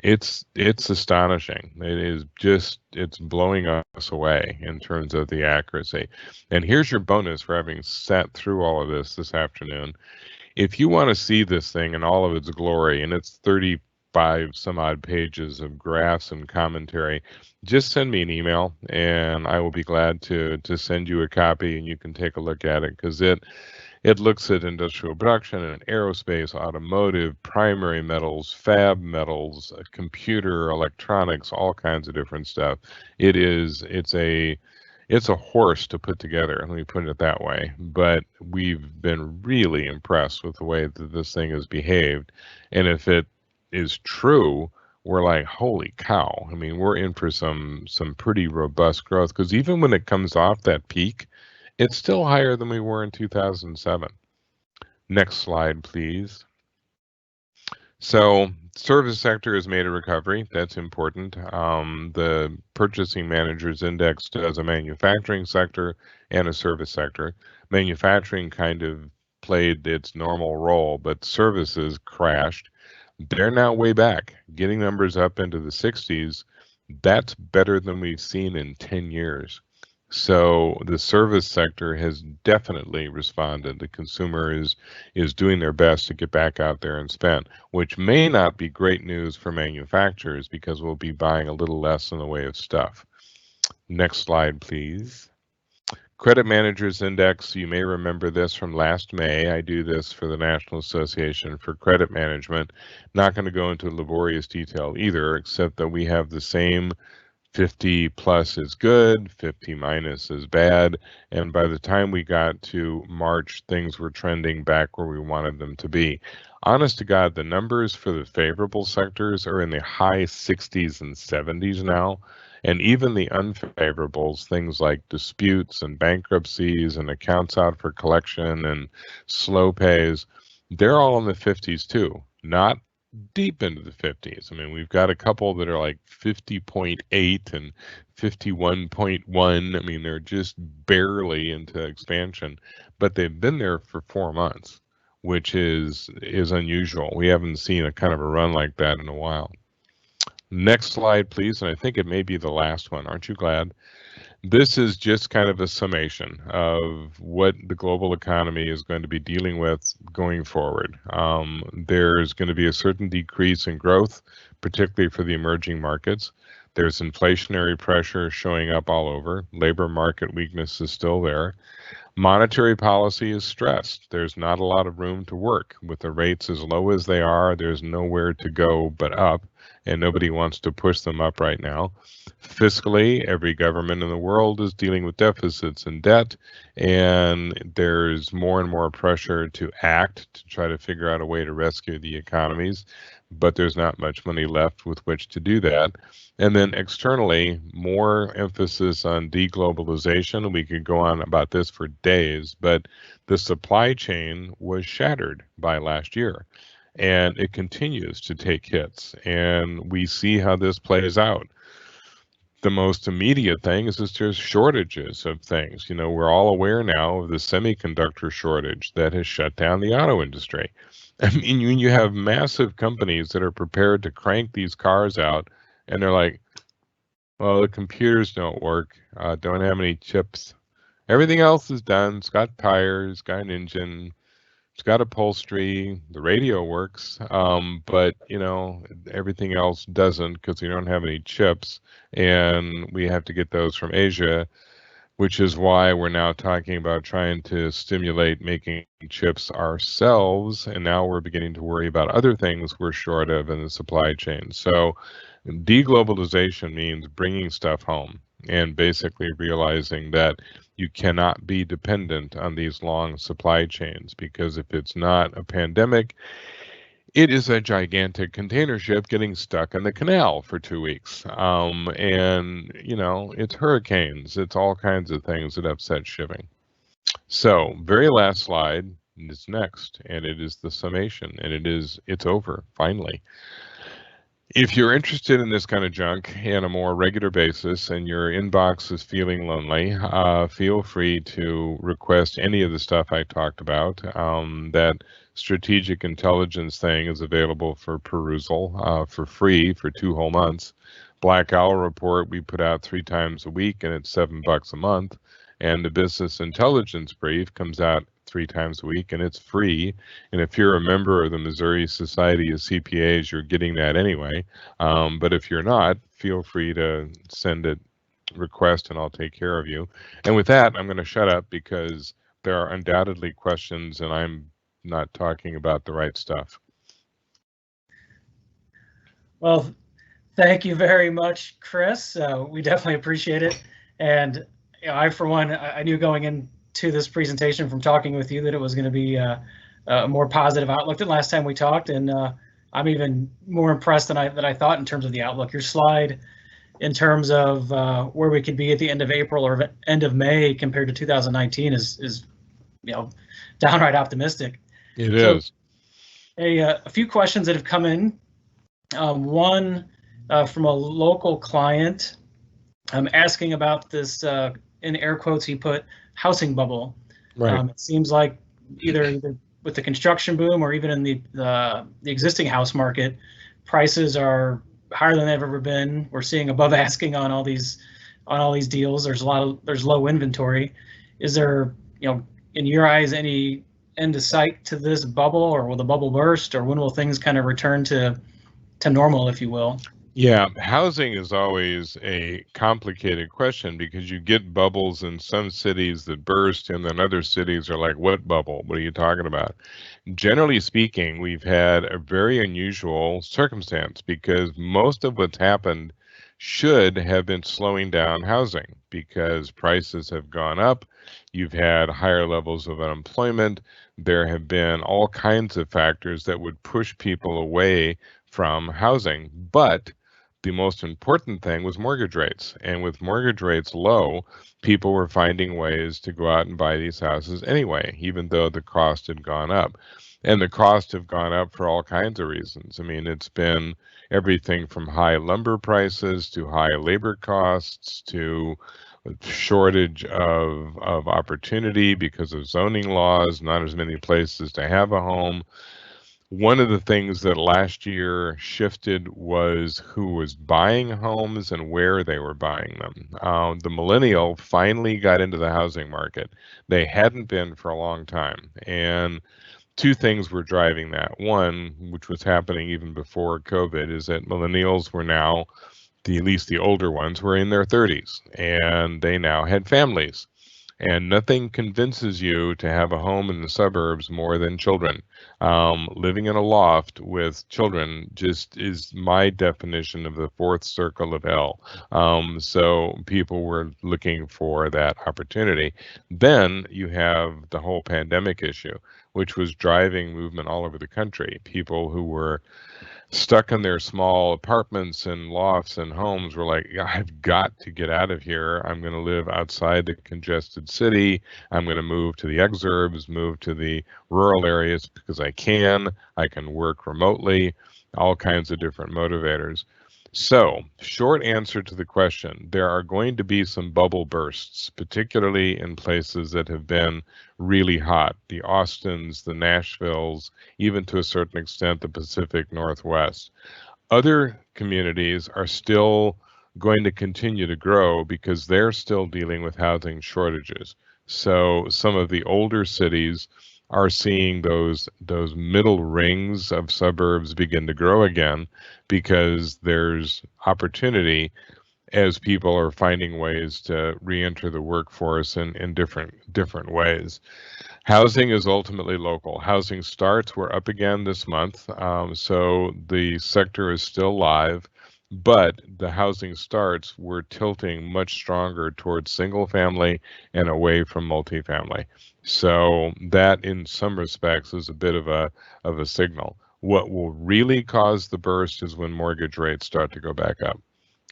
It's astonishing. It is just, it's blowing us away in terms of the accuracy. And here's your bonus for having sat through all of this afternoon. If you want to see this thing in all of its glory, and it's 35 some odd pages of graphs and commentary, just send me an email and I will be glad to send you a copy and you can take a look at it, because it looks at industrial production and aerospace, automotive, primary metals, fab metals, computer, electronics, all kinds of different stuff. It's a horse to put together, let me put it that way, but we've been really impressed with the way that this thing has behaved. And if it is true, we're like, holy cow. I mean, we're in for some pretty robust growth, because even when it comes off that peak, it's still higher than we were in 2007. Next slide, please. So service sector has made a recovery. That's important. The Purchasing Managers Index does a manufacturing sector and a service sector. Manufacturing kind of played its normal role, but services crashed. They're now way back, getting numbers up into the 60s. That's better than we've seen in 10 years. So the service sector has definitely responded. The consumer is doing their best to get back out there and spend, which may not be great news for manufacturers because we'll be buying a little less in the way of stuff. Next slide, please. Credit Managers Index, you may remember this from last May. I do this for the National Association for Credit Management. Not going to go into laborious detail either, except that we have the same 50 plus is good, 50 minus is bad, and by the time we got to March, things were trending back where we wanted them to be. Honest to God, the numbers for the favorable sectors are in the high 60s and 70s now, and even the unfavorables, things like disputes and bankruptcies and accounts out for collection and slow pays, they're all in the 50s too, not deep into the 50s. I mean, we've got a couple that are like 50.8 and 51.1. I mean, they're just barely into expansion, but they've been there for 4 months, which is unusual. We haven't seen a kind of a run like that in a while. Next slide, please. And I think it may be the last one. Aren't you glad? This is just kind of a summation of what the global economy is going to be dealing with going forward. There's going to be a certain decrease in growth, particularly for the emerging markets. There's inflationary pressure showing up all over. Labor market weakness is still there. Monetary policy is stressed. There's not a lot of room to work. With the rates as low as they are, there's nowhere to go but up, and nobody wants to push them up right now. Fiscally, every government in the world is dealing with deficits and debt, and there's more and more pressure to act to try to figure out a way to rescue the economies, but there's not much money left with which to do that. And then externally, more emphasis on deglobalization. We could go on about this for days, but the supply chain was shattered by last year, and it continues to take hits. And we see how this plays out. The most immediate thing is just there's shortages of things. You know, we're all aware now of the semiconductor shortage that has shut down the auto industry. I mean, you have massive companies that are prepared to crank these cars out, and they're like, well, the computers don't work, don't have any chips. Everything else is done. It's got tires, it's got an engine, it's got upholstery, the radio works, but you know, everything else doesn't because we don't have any chips, and we have to get those from Asia, which is why we're now talking about trying to stimulate making chips ourselves, and now we're beginning to worry about other things we're short of in the supply chain. So deglobalization means bringing stuff home and basically realizing that you cannot be dependent on these long supply chains, because if it's not a pandemic, it is a gigantic container ship getting stuck in the canal for 2 weeks. And, you know, it's hurricanes, it's all kinds of things that upset shipping. So, very last slide is next, and it is the summation, and it's over, finally. If you're interested in this kind of junk on a more regular basis and your inbox is feeling lonely, feel free to request any of the stuff I talked about. That strategic intelligence thing is available for perusal for free for 2 whole months. Black Owl Report we put out 3 times a week, and it's $7 a month. And the Business Intelligence Brief comes out 3 times a week, and it's free. And if you're a member of the Missouri Society of CPAs, you're getting that anyway. But if you're not, feel free to send a request, and I'll take care of you. And with that, I'm going to shut up because there are undoubtedly questions, and I'm not talking about the right stuff. Well, thank you very much, Chris. We definitely appreciate it. And you know, I, for one, I knew going into this presentation from talking with you that it was going to be a more positive outlook than last time we talked. And I'm even more impressed than I thought in terms of the outlook. Your slide in terms of where we could be at the end of April or end of May compared to 2019 is you know, downright optimistic. It is. A few questions that have come in. One from a local client asking about this, in air quotes, he put housing bubble. Right. It seems like either with the construction boom or even in the existing house market, prices are higher than they've ever been. We're seeing above asking on all these deals. There's low inventory. Is there, you know, in your eyes, any end to sight to this bubble, or will the bubble burst, or when will things kind of return to normal, if you will? Yeah, housing is always a complicated question because you get bubbles in some cities that burst, and then other cities are like, what bubble? What are you talking about? Generally speaking, we've had a very unusual circumstance because most of what's happened should have been slowing down housing because prices have gone up. You've had higher levels of unemployment. There have been all kinds of factors that would push people away from housing. But the most important thing was mortgage rates. And with mortgage rates low, people were finding ways to go out and buy these houses anyway, even though the cost had gone up. And the costs have gone up for all kinds of reasons. I mean, it's been everything from high lumber prices to high labor costs to shortage of opportunity because of zoning laws, not as many places to have a home. One of the things that last year shifted was who was buying homes and where they were buying them. The millennial finally got into the housing market. They hadn't been for a long time. And two things were driving that. One, which was happening even before COVID, is that millennials were now, at least the older ones, were in their 30s and they now had families. And nothing convinces you to have a home in the suburbs more than children. Living in a loft with children just is my definition of the fourth circle of hell. So people were looking for that opportunity. Then you have the whole pandemic issue, which was driving movement all over the country. People who were stuck in their small apartments and lofts and homes were like, "Yeah, I've got to get out of here. I'm going to live outside the congested city. I'm going to move to the exurbs, move to the rural areas because I can. I can work remotely," all kinds of different motivators. So, short answer to the question, there are going to be some bubble bursts, particularly in places that have been really hot, the Austins, the Nashvilles, even to a certain extent the Pacific Northwest. Other communities are still going to continue to grow because they're still dealing with housing shortages. So some of the older cities are seeing those middle rings of suburbs begin to grow again because there's opportunity as people are finding ways to re-enter the workforce in different ways. Housing is ultimately local. Housing starts were up again this month, so the sector is still live, but the housing starts were tilting much stronger towards single family and away from multifamily. So that, in some respects, is a bit of a signal. What will really cause the burst is when mortgage rates start to go back up.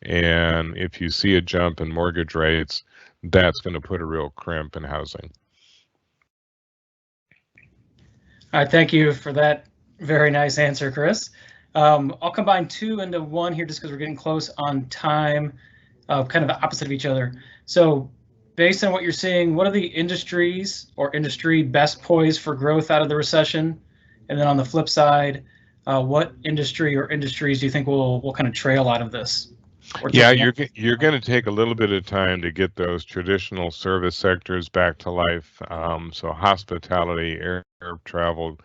And if you see a jump in mortgage rates, that's going to put a real crimp in housing. All right, thank you for that very nice answer, Chris. I'll combine two into one here just because we're getting close on time, kind of the opposite of each other. So based on what you're seeing, what are the industries or industry best poised for growth out of the recession? And then on the flip side, what industry or industries do you think will kind of trail out of this? Yeah, you're going to take a little bit of time to get those traditional service sectors back to life. So hospitality, air travel,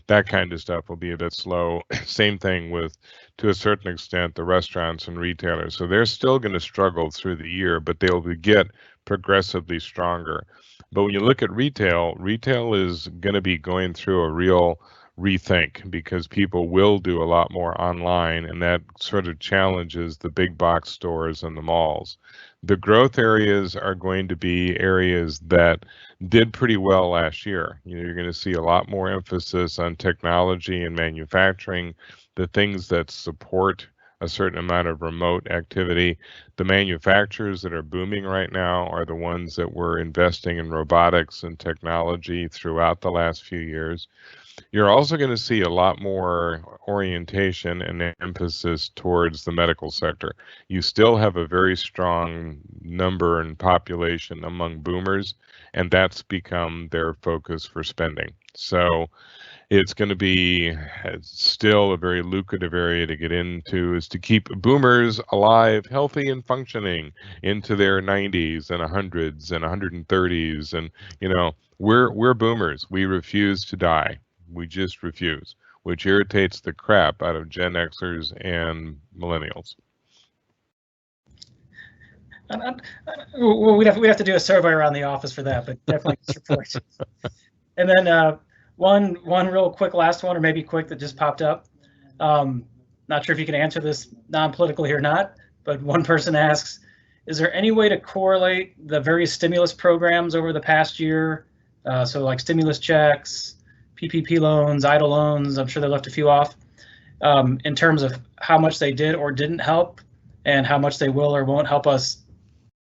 that kind of stuff will be a bit slow. Same thing with, to a certain extent, the restaurants and retailers. So they're still going to struggle through the year, but they'll get progressively stronger. But when you look at retail, retail is going to be going through a real rethink because people will do a lot more online, and that sort of challenges the big box stores and the malls. The growth areas are going to be areas that did pretty well last year. You're going to see a lot more emphasis on technology and manufacturing, the things that support a certain amount of remote activity. The manufacturers that are booming right now are the ones that were investing in robotics and technology throughout the last few years. You're also going to see a lot more orientation and emphasis towards the medical sector. You still have a very strong number and population among boomers, and that's become their focus for spending. So it's going to be still a very lucrative area to get into, is to keep boomers alive, healthy and functioning into their 90s and 100s and 130s. And, we're boomers. We refuse to die. We just refuse, which irritates the crap out of Gen Xers and millennials. Well, we'd have to do a survey around the office for that, but definitely support. And then one real quick last one, or maybe quick, that just popped up. Not sure if you can answer this non-politically or not, but one person asks, is there any way to correlate the various stimulus programs over the past year? So like stimulus checks, PPP loans, EIDL loans, I'm sure they left a few off, in terms of how much they did or didn't help and how much they will or won't help us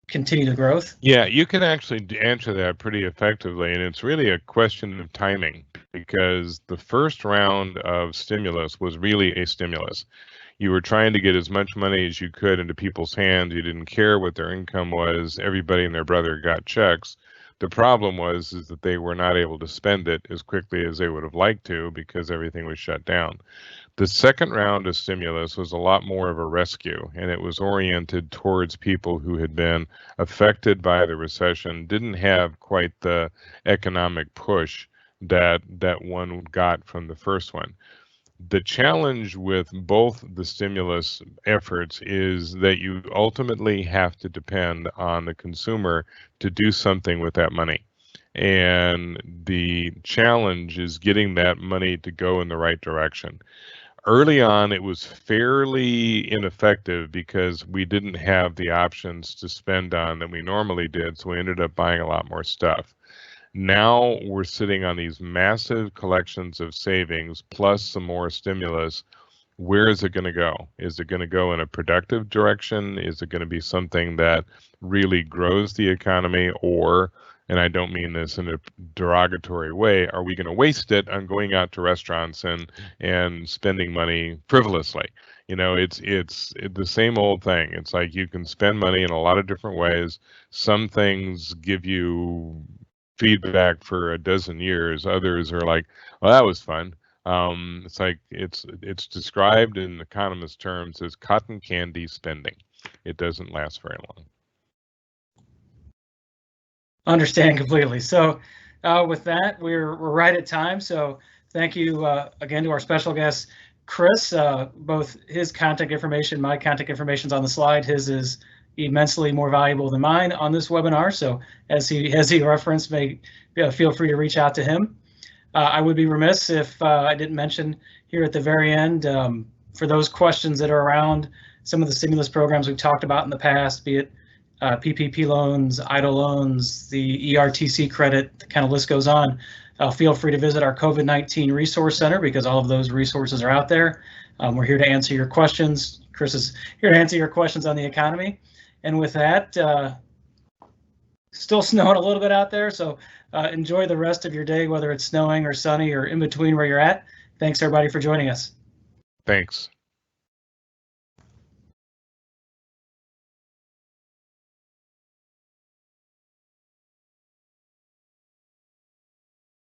continue the growth? Yeah, you can actually answer that pretty effectively, and it's really a question of timing, because the first round of stimulus was really a stimulus. You were trying to get as much money as you could into people's hands. You didn't care what their income was. Everybody and their brother got checks. The problem was is that they were not able to spend it as quickly as they would have liked to because everything was shut down. The second round of stimulus was a lot more of a rescue, and it was oriented towards people who had been affected by the recession, didn't have quite the economic push that one got from the first one. The challenge with both the stimulus efforts is that you ultimately have to depend on the consumer to do something with that money. And the challenge is getting that money to go in the right direction. Early on, it was fairly ineffective because we didn't have the options to spend on that we normally did, so we ended up buying a lot more stuff. Now we're sitting on these massive collections of savings plus some more stimulus. Where is it going to go? Is it going to go in a productive direction? Is it going to be something that really grows the economy? Or, and I don't mean this in a derogatory way, are we going to waste it on going out to restaurants and spending money frivolously? You know, it's the same old thing. It's like you can spend money in a lot of different ways. Some things give you feedback for a dozen years. Others are like, well, that was fun. It's like it's described in economist terms as cotton candy spending. It doesn't last very long. Understand completely. So with that, we're right at time. So thank you again to our special guest, Chris. Both his contact information, my contact information is on the slide. His is immensely more valuable than mine on this webinar. So as he referenced, feel free to reach out to him. I would be remiss if I didn't mention here at the very end, for those questions that are around some of the stimulus programs we've talked about in the past, be it PPP loans, EIDL loans, the ERTC credit, the kind of list goes on. Feel free to visit our COVID-19 Resource Center because all of those resources are out there. We're here to answer your questions. Chris is here to answer your questions on the economy. And with that, still snowing a little bit out there, so enjoy the rest of your day, whether it's snowing or sunny or in between where you're at. Thanks everybody for joining us. Thanks.